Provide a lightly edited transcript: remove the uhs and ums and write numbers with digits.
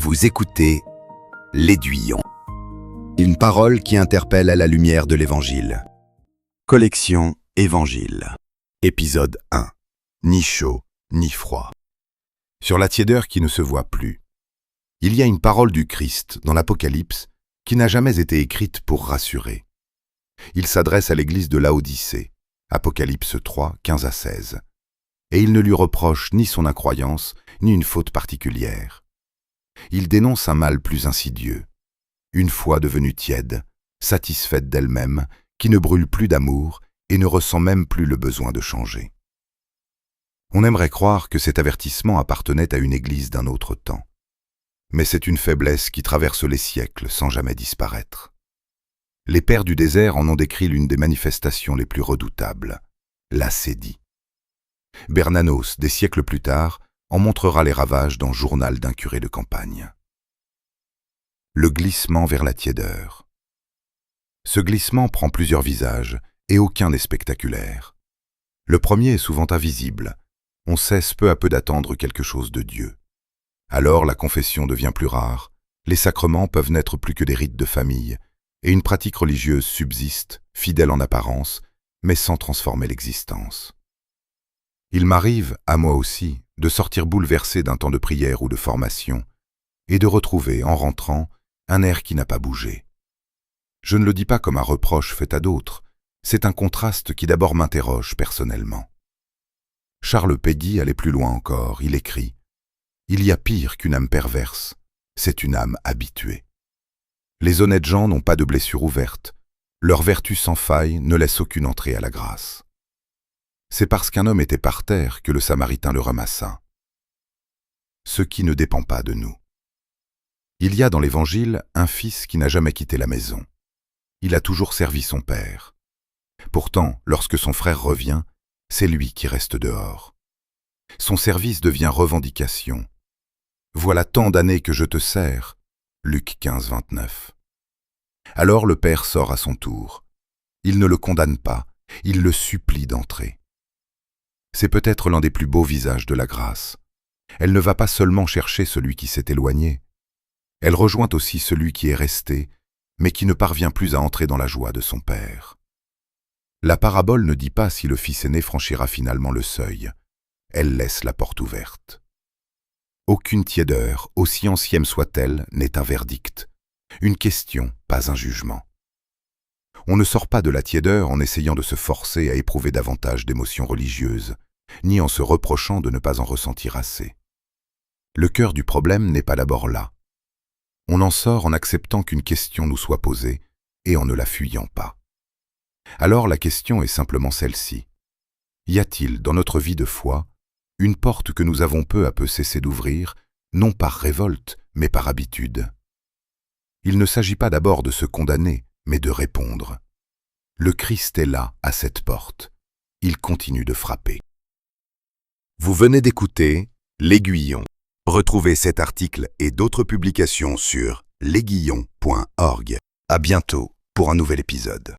Vous écoutez L'Aiguillon, une parole qui interpelle à la lumière de l'Évangile. Collection Évangile. Épisode 1. Ni chaud, ni froid. Sur la tiédeur qui ne se voit plus. Il y a une parole du Christ dans l'Apocalypse qui n'a jamais été écrite pour rassurer. Il s'adresse à l'église de Laodicée, Apocalypse 3, 15 à 16. Et il ne lui reproche ni son incroyance, ni une faute particulière. Il dénonce un mal plus insidieux, une foi devenue tiède, satisfaite d'elle-même, qui ne brûle plus d'amour et ne ressent même plus le besoin de changer. On aimerait croire que cet avertissement appartenait à une église d'un autre temps. Mais c'est une faiblesse qui traverse les siècles sans jamais disparaître. Les pères du désert en ont décrit l'une des manifestations les plus redoutables, l'acédie. Bernanos, des siècles plus tard, en montrera les ravages dans Journal d'un curé de campagne. Le glissement vers la tiédeur. Ce glissement prend plusieurs visages, et aucun n'est spectaculaire. Le premier est souvent invisible. On cesse peu à peu d'attendre quelque chose de Dieu. Alors la confession devient plus rare, les sacrements peuvent n'être plus que des rites de famille, et une pratique religieuse subsiste, fidèle en apparence, mais sans transformer l'existence. Il m'arrive, à moi aussi, de sortir bouleversé d'un temps de prière ou de formation, et de retrouver, en rentrant, un air qui n'a pas bougé. Je ne le dis pas comme un reproche fait à d'autres, c'est un contraste qui d'abord m'interroge personnellement. Charles Péguy allait plus loin encore, il écrit « Il y a pire qu'une âme perverse, c'est une âme habituée. Les honnêtes gens n'ont pas de blessures ouvertes, leur vertu sans faille ne laisse aucune entrée à la grâce. » C'est parce qu'un homme était par terre que le Samaritain le ramassa. Ce qui ne dépend pas de nous. Il y a dans l'Évangile un fils qui n'a jamais quitté la maison. Il a toujours servi son père. Pourtant, lorsque son frère revient, c'est lui qui reste dehors. Son service devient revendication. « Voilà tant d'années que je te sers » Luc 15, 29. Alors le père sort à son tour. Il ne le condamne pas, il le supplie d'entrer. C'est peut-être l'un des plus beaux visages de la grâce. Elle ne va pas seulement chercher celui qui s'est éloigné. Elle rejoint aussi celui qui est resté, mais qui ne parvient plus à entrer dans la joie de son Père. La parabole ne dit pas si le fils aîné franchira finalement le seuil. Elle laisse la porte ouverte. Aucune tiédeur, aussi ancienne soit-elle, n'est un verdict. Une question, pas un jugement. On ne sort pas de la tiédeur en essayant de se forcer à éprouver davantage d'émotions religieuses, ni en se reprochant de ne pas en ressentir assez. Le cœur du problème n'est pas d'abord là. On en sort en acceptant qu'une question nous soit posée et en ne la fuyant pas. Alors la question est simplement celle-ci. Y a-t-il, dans notre vie de foi, une porte que nous avons peu à peu cessé d'ouvrir, non par révolte, mais par habitude? Il ne s'agit pas d'abord de se condamner, mais de répondre. Le Christ est là, à cette porte. Il continue de frapper. Vous venez d'écouter L'Aiguillon. Retrouvez cet article et d'autres publications sur l'Aiguillon.org. À bientôt pour un nouvel épisode.